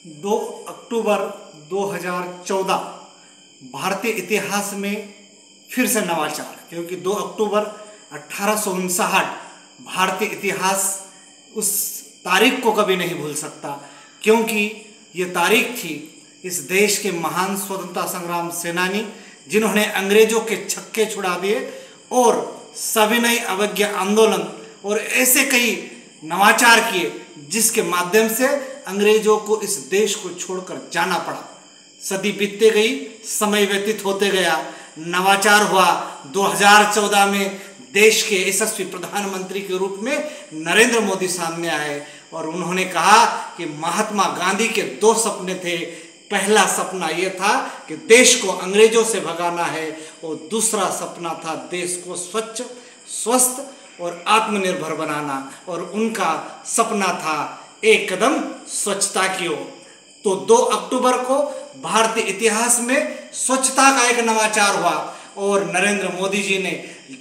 2 अक्टूबर 2014 भारतीय इतिहास में फिर से नवाचार, क्योंकि 2 अक्टूबर 1859 भारतीय इतिहास उस तारीख को कभी नहीं भूल सकता, क्योंकि ये तारीख थी इस देश के महान स्वतंत्रता संग्राम सेनानी जिन्होंने अंग्रेजों के छक्के छुड़ा दिए और सविनय अवज्ञा आंदोलन और ऐसे कई नवाचार किए जिसके माध्यम से अंग्रेजों को इस देश को छोड़कर जाना पड़ा। सदी बीतते गई, समय व्यतीत होते गया, नवाचार हुआ। 2014 में देश के यशस्वी प्रधानमंत्री के रूप में नरेंद्र मोदी सामने आए और उन्होंने कहा कि महात्मा गांधी के 2 सपने थे। पहला सपना यह था कि देश को अंग्रेजों से भगाना है और दूसरा सपना था देश को स्वच्छ, स्वस्थ और आत्मनिर्भर बनाना, और उनका सपना था एक कदम स्वच्छता की ओर। तो 2 अक्टूबर को भारतीय इतिहास में स्वच्छता का एक नवाचार हुआ और नरेंद्र मोदी जी ने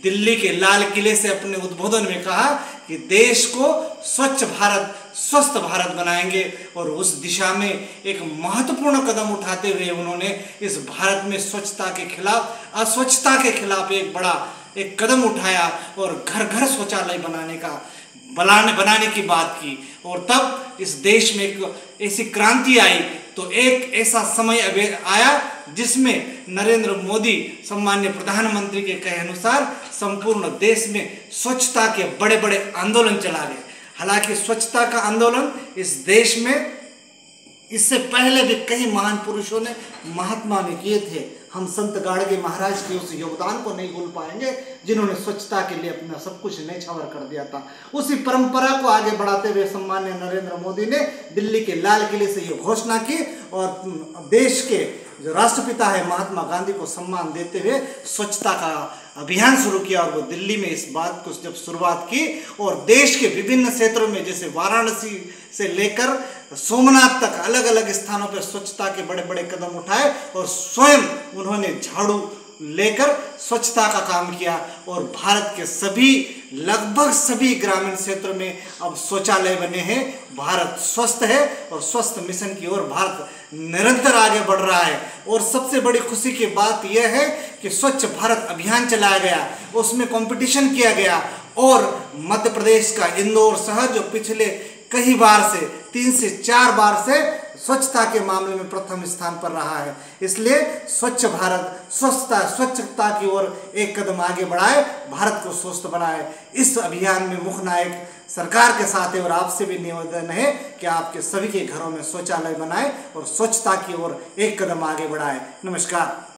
दिल्ली के लाल किले से अपने उद्बोधन में कहा कि देश को स्वच्छ भारत, स्वस्थ भारत बनाएंगे, और उस दिशा में एक महत्वपूर्ण कदम उठाते हुए उन्होंने इस भारत में स्वच्छता के खिलाफ, अस्वच्छता के खिलाफ एक कदम उठाया और घर घर शौचालय बनाने की बात की। और तब इस देश में एक ऐसी क्रांति आई, तो एक ऐसा समय आया जिसमें नरेंद्र मोदी सम्मान्य प्रधानमंत्री के कहे अनुसार संपूर्ण देश में स्वच्छता के बड़े बड़े आंदोलन चला गए। हालांकि स्वच्छता का आंदोलन इस देश में इससे पहले भी कई महान पुरुषों ने, महात्मा ने किए थे। हम संत गाड़गे महाराज के उस योगदान को नहीं भूल पाएंगे जिन्होंने स्वच्छता के लिए अपना सब कुछ न्यौछावर कर दिया था। उसी परंपरा को आगे बढ़ाते हुए सम्मान्य नरेंद्र मोदी ने दिल्ली के लाल किले से ये घोषणा की और देश के जो राष्ट्रपिता है महात्मा गांधी को सम्मान देते हुए स्वच्छता का अभियान शुरू किया। और वो दिल्ली में इस बात को जब शुरुआत की और देश के विभिन्न क्षेत्रों में जैसे वाराणसी से लेकर सोमनाथ तक अलग अलग स्थानों पर स्वच्छता के बड़े बड़े कदम उठाए और स्वयं उन्होंने झाड़ू लेकर स्वच्छता का काम किया और भारत के लगभग सभी ग्रामीण क्षेत्रों में अब शौचालय बने हैं। भारत स्वस्थ है और स्वस्थ मिशन की ओर भारत निरंतर आगे बढ़ रहा है। और सबसे बड़ी खुशी की बात यह है कि स्वच्छ भारत अभियान चलाया गया, उसमें कंपटीशन किया गया और मध्य प्रदेश का इंदौर शहर जो पिछले कई बार से 3 से 4 बार से स्वच्छता के मामले में प्रथम स्थान पर रहा है। इसलिए स्वच्छ भारत स्वच्छता की ओर एक कदम आगे बढ़ाए, भारत को स्वस्थ बनाए। इस अभियान में मुख्य नायक सरकार के साथ है और आपसे भी निवेदन है कि आपके सभी के घरों में शौचालय बनाए और स्वच्छता की ओर एक कदम आगे बढ़ाए। नमस्कार।